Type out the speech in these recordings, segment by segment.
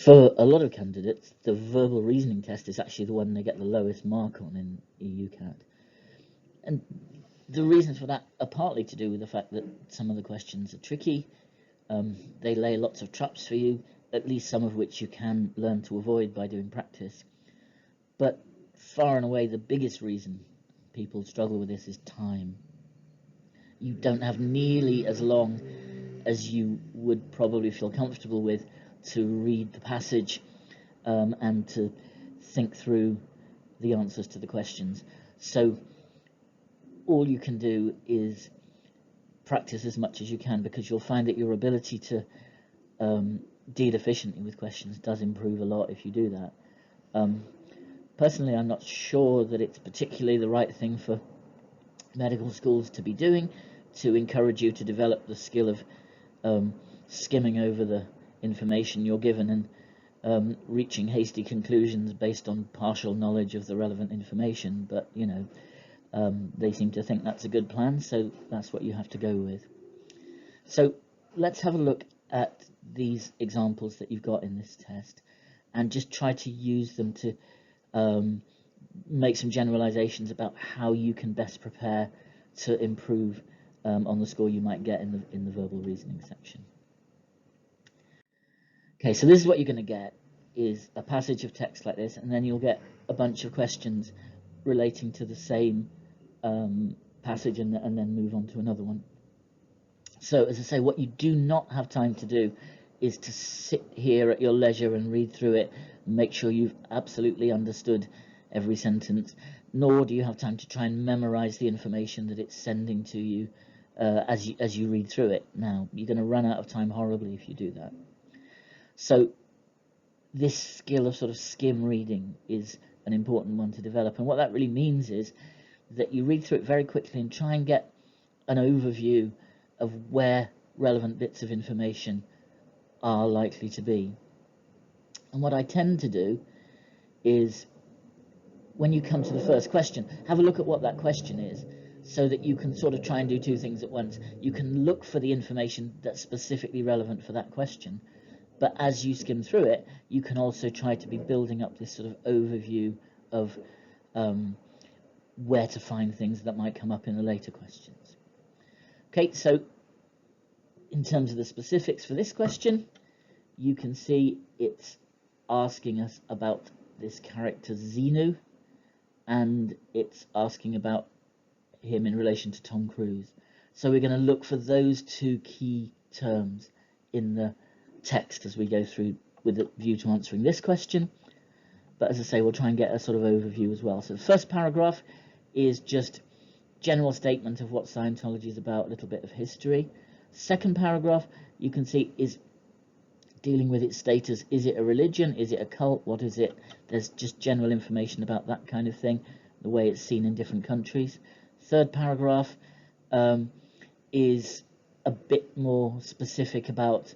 For a lot of candidates, the verbal reasoning test is actually the one they get the lowest mark on in UCAT. And the reasons for that are partly to do with the fact that some of the questions are tricky. They lay lots of traps for you, at least some of which you can learn to avoid by doing practice. But far and away, the biggest reason people struggle with this is time. You don't have nearly as long as you would probably feel comfortable with to read the passage and to think through the answers to the questions. So all you can do is practice as much as you can, because you'll find that your ability to deal efficiently with questions does improve a lot if you do that. Personally, I'm not sure that it's particularly the right thing for medical schools to be doing, to encourage you to develop the skill of skimming over the information you're given and reaching hasty conclusions based on partial knowledge of the relevant information. But you know, they seem to think that's a good plan, so that's what you have to go with. So let's have a look at these examples that you've got in this test and just try to use them to make some generalizations about how you can best prepare to improve on the score you might get in the verbal reasoning section. Okay, so this is what you're going to get, is a passage of text like this, and then you'll get a bunch of questions relating to the same passage and then move on to another one. So as I say, what you do not have time to do is to sit here at your leisure and read through it and make sure you've absolutely understood every sentence, nor do you have time to try and memorize the information that it's sending to you as you read through it. Now, you're going to run out of time horribly if you do that. So this skill of sort of skim reading is an important one to develop, and what that really means is that you read through it very quickly and try and get an overview of where relevant bits of information are likely to be. And what I tend to do is, when you come to the first question, have a look at what that question is, so that you can sort of try and do two things at once. You can look for the information that's specifically relevant for that question, but as you skim through it, you can also try to be building up this sort of overview of where to find things that might come up in the later questions. Okay, so in terms of the specifics for this question, you can see it's asking us about this character Xenu, and it's asking about him in relation to Tom Cruise. So we're going to look for those two key terms in the text as we go through with a view to answering this question. But as I say, we'll try and get a sort of overview as well. So the first paragraph is just general statement of what Scientology is about, a little bit of history. Second paragraph, you can see, is dealing with its status. Is it a religion? Is it a cult? What is it? There's just general information about that kind of thing, the way it's seen in different countries. Third paragraph is a bit more specific about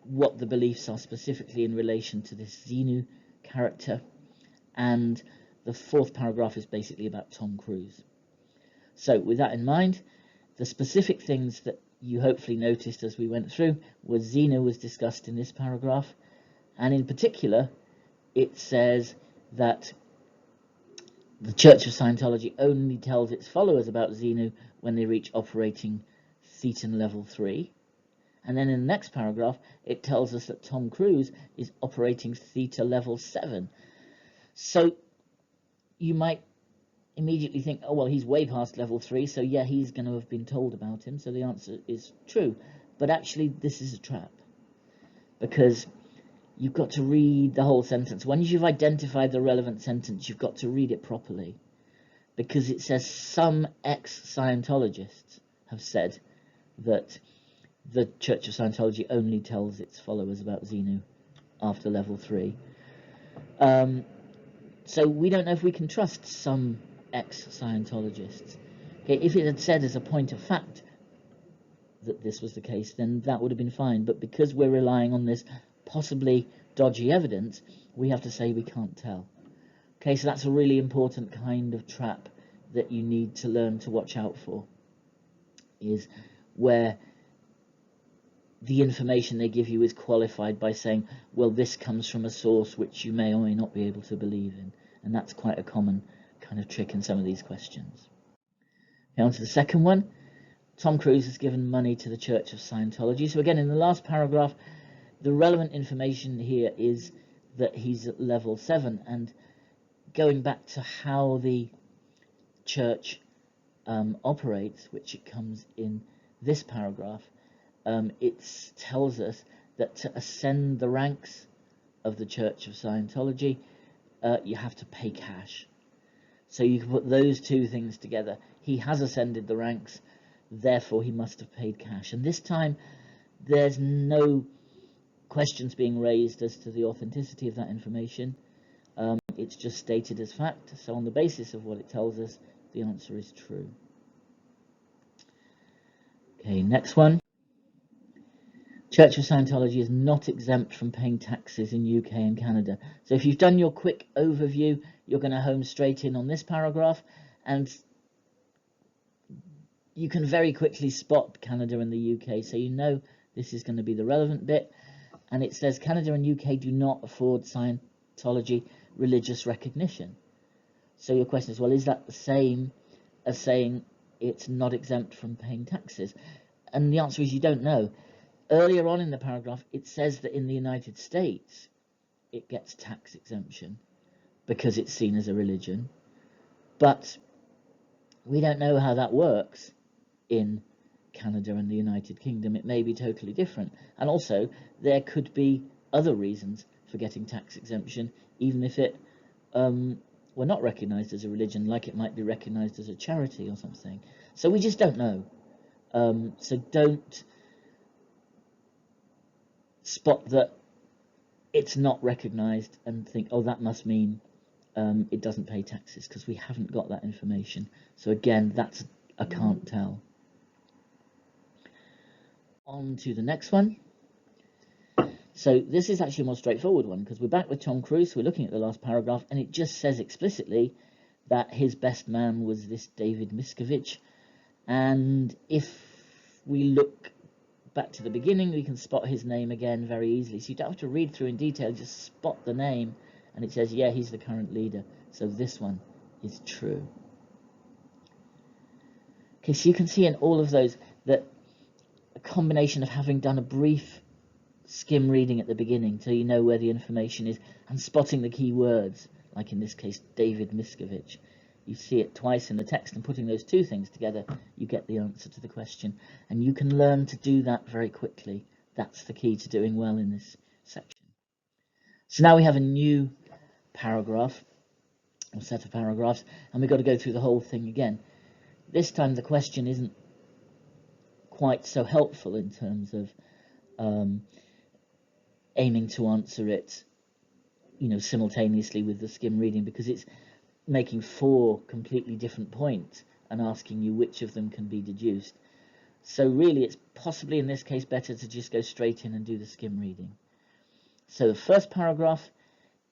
what the beliefs are specifically in relation to this Xenu character. And the fourth paragraph is basically about Tom Cruise. So with that in mind, the specific things that you hopefully noticed as we went through was Xenu was discussed in this paragraph, and in particular it says that the Church of Scientology only tells its followers about Xenu when they reach operating Thetan level 3, and then in the next paragraph it tells us that Tom Cruise is operating Theta level 7. So you might immediately think, oh well, he's way past level 3, so yeah, he's going to have been told about him, so the answer is true. But actually this is a trap, because you've got to read the whole sentence. Once you've identified the relevant sentence, you've got to read it properly, because it says some ex-Scientologists have said that the Church of Scientology only tells its followers about Xenu after level 3. So we don't know if we can trust some ex-Scientologists. Okay, if it had said as a point of fact that this was the case, then that would have been fine. But because we're relying on this possibly dodgy evidence, we have to say we can't tell. Okay, so that's a really important kind of trap that you need to learn to watch out for, is where the information they give you is qualified by saying, well, this comes from a source which you may or may not be able to believe in. And that's quite a common kind of trick in some of these questions. Okay, on to the second one. Tom Cruise has given money to the Church of Scientology. So again, in the last paragraph, the relevant information here is that he's at level 7. And going back to how the church operates, which it comes in this paragraph, it tells us that to ascend the ranks of the Church of Scientology, you have to pay cash. So you can put those two things together. He has ascended the ranks, therefore he must have paid cash. And this time, there's no questions being raised as to the authenticity of that information. It's just stated as fact. So on the basis of what it tells us, the answer is true. Okay, next one. Church of Scientology is not exempt from paying taxes in UK and Canada. So if you've done your quick overview, you're going to home straight in on this paragraph, and you can very quickly spot Canada and the UK. So you know this is going to be the relevant bit. And it says Canada and UK do not afford Scientology religious recognition. So your question is, well, is that the same as saying it's not exempt from paying taxes? And the answer is you don't know. Earlier on in the paragraph, it says that in the United States, it gets tax exemption because it's seen as a religion. But we don't know how that works in Canada and the United Kingdom. It may be totally different. And also, there could be other reasons for getting tax exemption, even if it were not recognised as a religion, like it might be recognised as a charity or something. So we just don't know. So don't spot that it's not recognised and think, oh, that must mean it doesn't pay taxes, because we haven't got that information. So again, that's a can't tell. On to the next one. So this is actually a more straightforward one, because we're back with Tom Cruise. We're looking at the last paragraph, and it just says explicitly that his best man was this David Miscavige. And if we look back to the beginning, we can spot his name again very easily. So you don't have to read through in detail, just spot the name, and it says, yeah, he's the current leader. So this one is true. Okay, so you can see in all of those that a combination of having done a brief skim reading at the beginning, so you know where the information is, and spotting the key words, like in this case, David Miscavige. You see it twice in the text, and putting those two things together, you get the answer to the question. And you can learn to do that very quickly. That's the key to doing well in this section. So now we have a new paragraph, or set of paragraphs, and we've got to go through the whole thing again. This time the question isn't quite so helpful in terms of aiming to answer it, simultaneously with the skim reading, because it's making 4 completely different points and asking you which of them can be deduced. So really, it's possibly in this case better to just go straight in and do the skim reading. So the first paragraph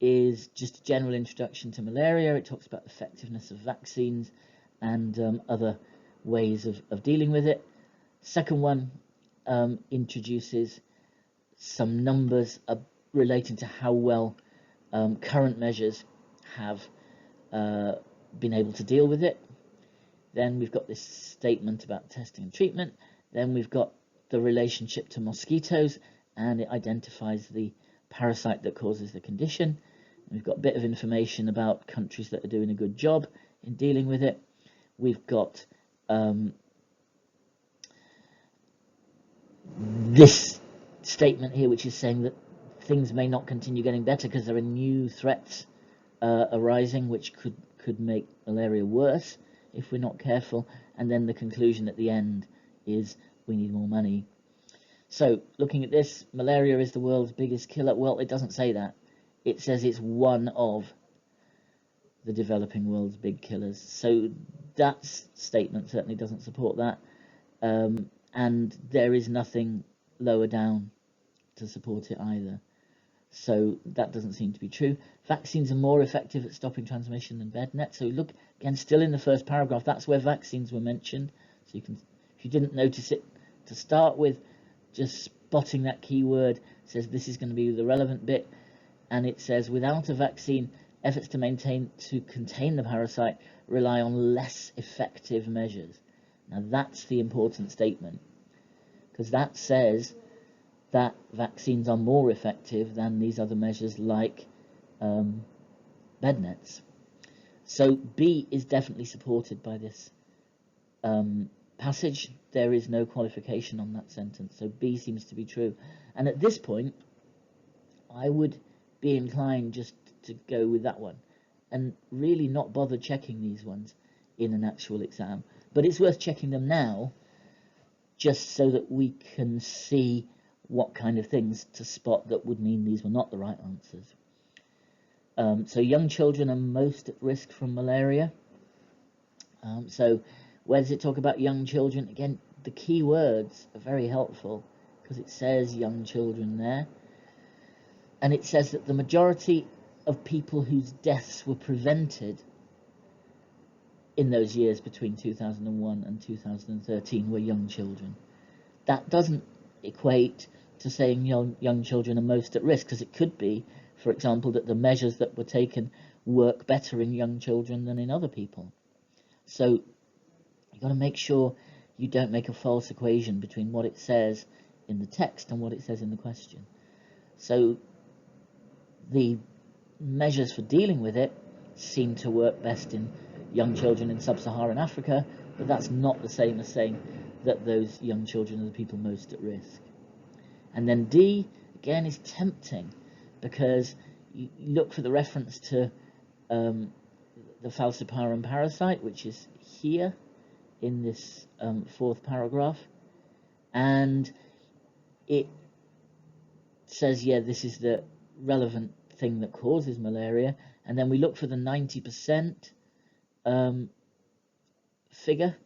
is just a general introduction to malaria. It talks about the effectiveness of vaccines and other ways of dealing with it. Second one introduces some numbers relating to how well current measures have been able to deal with it. Then we've got this statement about testing and treatment. Then we've got the relationship to mosquitoes, and it identifies the parasite that causes the condition. We've got a bit of information about countries that are doing a good job in dealing with it. We've got this statement here, which is saying that things may not continue getting better because there are new threats arising, which could make malaria worse if we're not careful. And then the conclusion at the end is we need more money. So looking at this, malaria is the world's biggest killer. Well, it doesn't say that. It says it's one of the developing world's big killers. So that statement certainly doesn't support that. And there is nothing lower down to support it either. So that doesn't seem to be true. Vaccines are more effective at stopping transmission than bed nets. So look, again, still in the first paragraph, that's where vaccines were mentioned. So you can, if you didn't notice it to start with, just spotting that keyword says this is going to be the relevant bit, and it says without a vaccine, efforts to contain the parasite rely on less effective measures. Now that's the important statement, because that says that vaccines are more effective than these other measures like bed nets. So B is definitely supported by this passage. There is no qualification on that sentence, so B seems to be true. And at this point, I would be inclined just to go with that one and really not bother checking these ones in an actual exam. But it's worth checking them now, just so that we can see what kind of things to spot that would mean these were not the right answers. So young children are most at risk from malaria. So where does it talk about young children? Again, the key words are very helpful, because it says young children there. And it says that the majority of people whose deaths were prevented in those years between 2001 and 2013 were young children. That doesn't equate to saying young children are most at risk, because it could be, for example, that the measures that were taken work better in young children than in other people. So you've got to make sure you don't make a false equation between what it says in the text and what it says in the question. So the measures for dealing with it seem to work best in young children in sub-Saharan Africa, but that's not the same as saying that those young children are the people most at risk. And then D, again, is tempting, because you look for the reference to the falciparum parasite, which is here in this fourth paragraph, and it says, yeah, this is the relevant thing that causes malaria, and then we look for the 90% figure,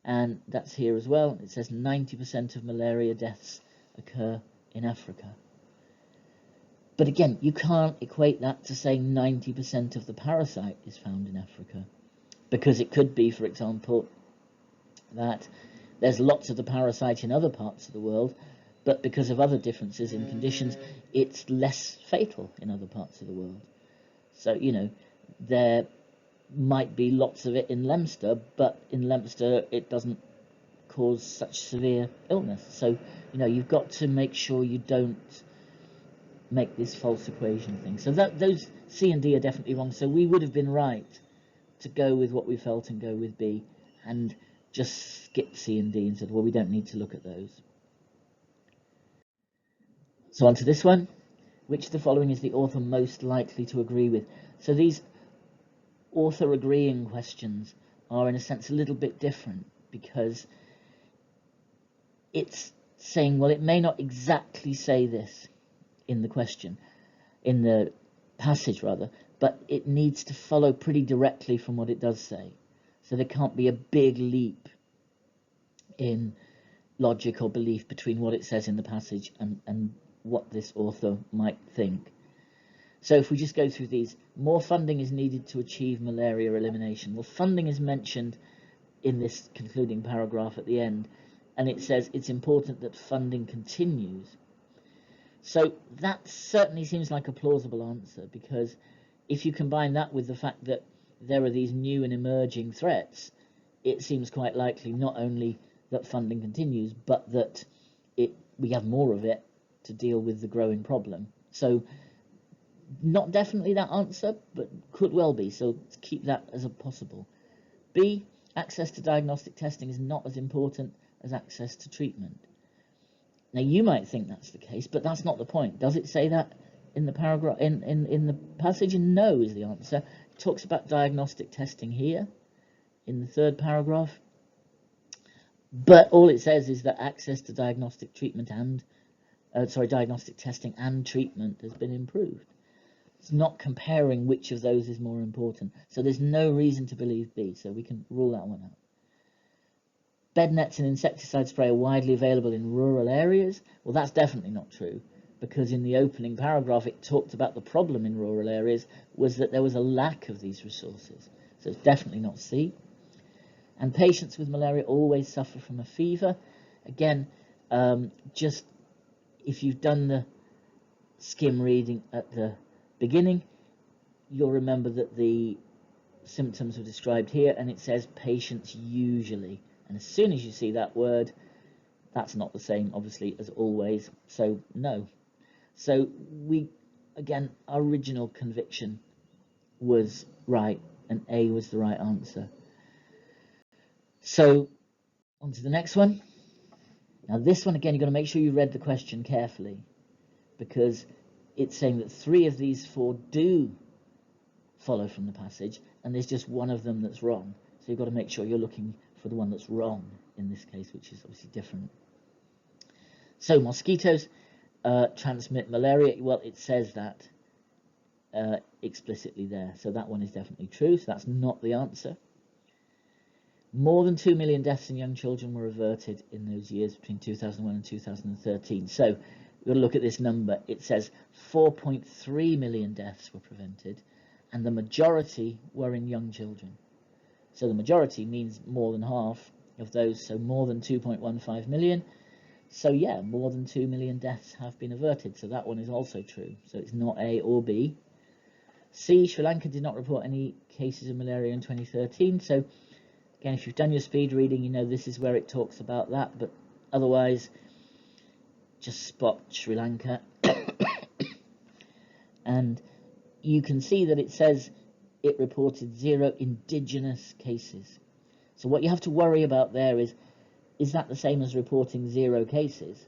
and that's here as well. It says 90% of malaria deaths occur in Africa. But again, you can't equate that to saying 90% of the parasite is found in Africa, because it could be, for example, that there's lots of the parasite in other parts of the world, but because of other differences in conditions, it's less fatal in other parts of the world. So, you know, there might be lots of it in Leominster, but in Leominster it doesn't cause such severe illness. So, you know, you've got to make sure you don't make this false equation thing. So those C and D are definitely wrong. So we would have been right to go with what we felt and go with B, and just skip C and D and said, well, we don't need to look at those. So on to this one. Which of the following is the author most likely to agree with? So these author agreeing questions are in a sense a little bit different, because it's saying, well, it may not exactly say this in the question, in the passage rather, but it needs to follow pretty directly from what it does say. So there can't be a big leap in logic or belief between what it says in the passage and what this author might think. So if we just go through these, more funding is needed to achieve malaria elimination. Well, funding is mentioned in this concluding paragraph at the end, and it says it's important that funding continues. So that certainly seems like a plausible answer, because if you combine that with the fact that there are these new and emerging threats, it seems quite likely not only that funding continues, but that we have more of it to deal with the growing problem. So not definitely that answer, but could well be. So let's keep that as a possible. B, access to diagnostic testing is not as important as access to treatment. Now you might think that's the case, but that's not the point. Does it say that in the paragraph, in the passage? And no is the answer. It talks about diagnostic testing here in the third paragraph, but all it says is that access to diagnostic treatment and diagnostic testing and treatment has been improved. It's not comparing which of those is more important. So there's no reason to believe B, so we can rule that one out. Bed nets and insecticide spray are widely available in rural areas. Well, that's definitely not true, because in the opening paragraph it talked about the problem in rural areas was that there was a lack of these resources. So it's definitely not C. And patients with malaria always suffer from a fever. Again, Just if you've done the skim reading at the beginning, you'll remember that the symptoms were described here, and it says patients usually. And as soon as you see that word, that's not the same, obviously, as always. So no. So again, our original conviction was right, and A was the right answer. So on to the next one. Now this one, again, you've got to make sure you read the question carefully, because it's saying that 3 of these 4 do follow from the passage, and there's just one of them that's wrong. So you've got to make sure you're looking for the one that's wrong in this case, which is obviously different. So mosquitoes transmit malaria. Well, it says that explicitly there, so that one is definitely true. So that's not the answer. More than 2 million deaths in young children were averted in those years between 2001 and 2013. So we've got to look at this number. It says 4.3 million deaths were prevented, and the majority were in young children. So the majority means more than half of those, so more than 2.15 million. So yeah, more than 2 million deaths have been averted, so that one is also true. So it's not A or B. C, Sri Lanka did not report any cases of malaria in 2013, so again, if you've done your speed reading, you know this is where it talks about that, but otherwise, just spot Sri Lanka. And you can see that it says it reported 0 indigenous cases. So what you have to worry about there is that the same as reporting 0 cases?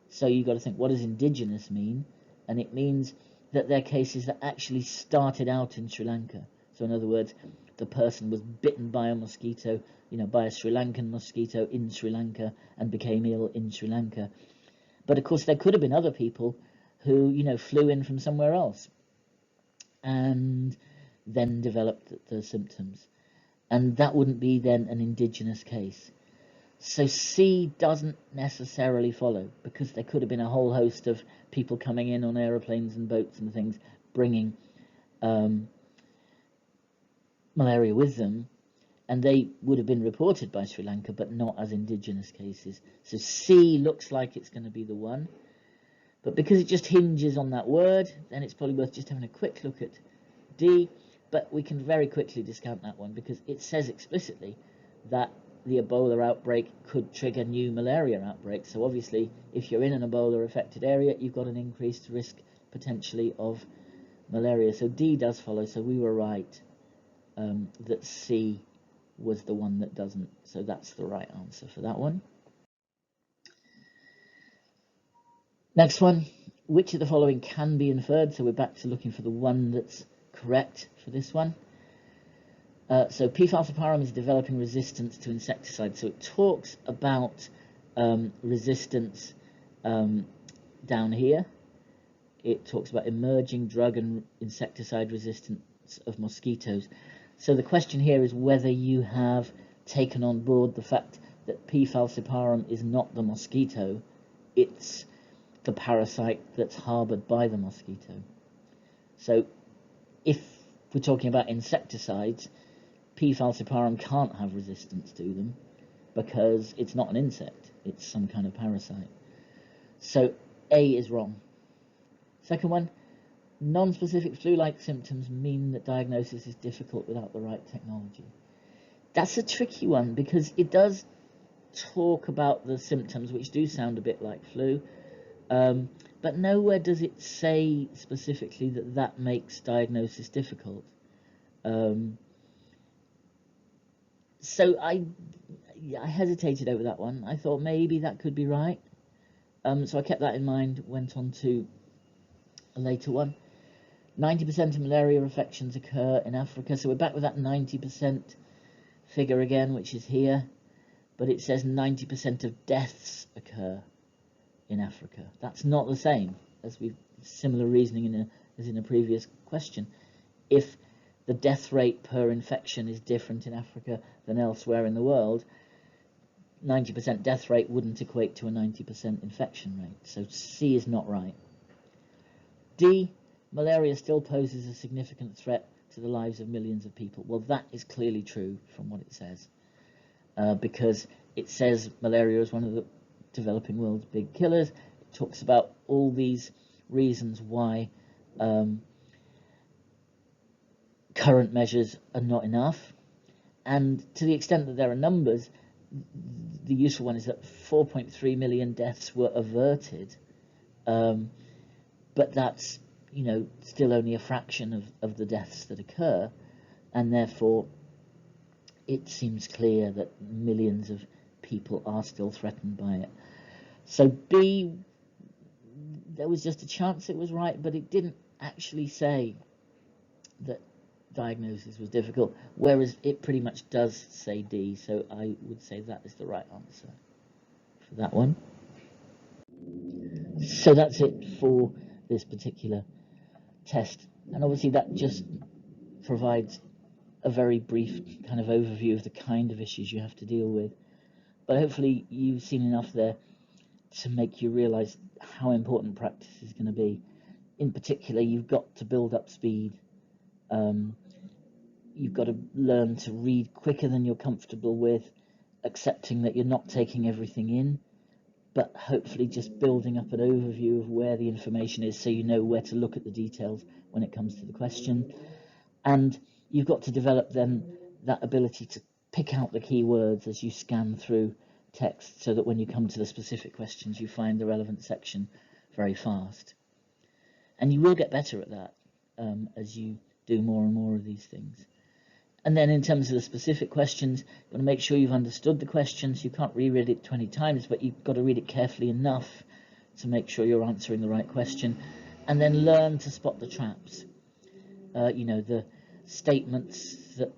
So you've got to think, what does indigenous mean? And it means that they're cases that actually started out in Sri Lanka. So in other words, the person was bitten by a mosquito, by a Sri Lankan mosquito in Sri Lanka and became ill in Sri Lanka. But of course, there could have been other people who, flew in from somewhere else and then developed the symptoms. And that wouldn't be then an indigenous case. So C doesn't necessarily follow, because there could have been a whole host of people coming in on aeroplanes and boats and things, bringing malaria with them, and they would have been reported by Sri Lanka, but not as indigenous cases. So C looks like it's going to be the one, but because it just hinges on that word, then it's probably worth just having a quick look at D, but we can very quickly discount that one, because it says explicitly that the Ebola outbreak could trigger new malaria outbreaks. So obviously, if you're in an Ebola affected area, you've got an increased risk potentially of malaria. So D does follow, so we were right that C was the one that doesn't. So that's the right answer for that one. Next one, which of the following can be inferred? So we're back to looking for the one that's correct for this one. So P. falciparum is developing resistance to insecticides. So it talks about resistance down here. It talks about emerging drug and insecticide resistance of mosquitoes. So the question here is whether you have taken on board the fact that P. falciparum is not the mosquito, it's the parasite that's harbored by the mosquito. So if we're talking about insecticides, P. falciparum can't have resistance to them because it's not an insect, it's some kind of parasite. So A is wrong. Second one, non-specific flu-like symptoms mean that diagnosis is difficult without the right technology. That's a tricky one, because it does talk about the symptoms, which do sound a bit like flu, but nowhere does it say specifically that that makes diagnosis difficult. So I hesitated over that one. I thought maybe that could be right. So I kept that in mind, went on to a later one. 90% of malaria infections occur in Africa. So we're back with that 90% figure again, which is here. But it says 90% of deaths occur in Africa. That's not the same, as we've similar reasoning as in a previous question. If the death rate per infection is different in Africa than elsewhere in the world, 90% death rate wouldn't equate to a 90% infection rate. So C is not right. D, malaria still poses a significant threat to the lives of millions of people. Well, that is clearly true from what it says, because it says malaria is one of the developing world's big killers. It talks about all these reasons why current measures are not enough. And to the extent that there are numbers, the useful one is that 4.3 million deaths were averted, but that's, you know, still only a fraction of the deaths that occur, and therefore it seems clear that millions of people are still threatened by it. So B, there was just a chance it was right, but it didn't actually say that diagnosis was difficult, whereas it pretty much does say D, so I would say that is the right answer for that one. So that's it for this particular test, and obviously that just provides a very brief kind of overview of the kind of issues you have to deal with, but hopefully you've seen enough there to make you realize how important practice is going to be. In particular, you've got to build up speed. You've got to learn to read quicker than you're comfortable with, accepting that you're not taking everything in, but hopefully just building up an overview of where the information is so you know where to look at the details when it comes to the question. And you've got to develop then that ability to pick out the key words as you scan through text, so that when you come to the specific questions you find the relevant section very fast. And you will get better at that as you do more and more of these things. And then in terms of the specific questions, you want to make sure you've understood the questions. You can't reread it 20 times, but you've got to read it carefully enough to make sure you're answering the right question. And then learn to spot the traps. You know, the statements that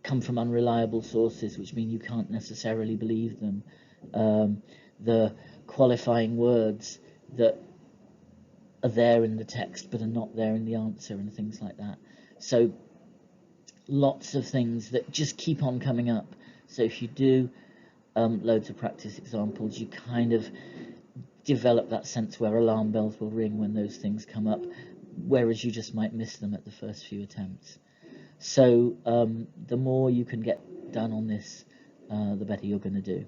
come from unreliable sources, which mean you can't necessarily believe them. The qualifying words that are there in the text but are not there in the answer, and things like that. So lots of things that just keep on coming up. So if you do loads of practice examples, you kind of develop that sense where alarm bells will ring when those things come up, whereas you just might miss them at the first few attempts. So the more you can get done on this, the better you're going to do.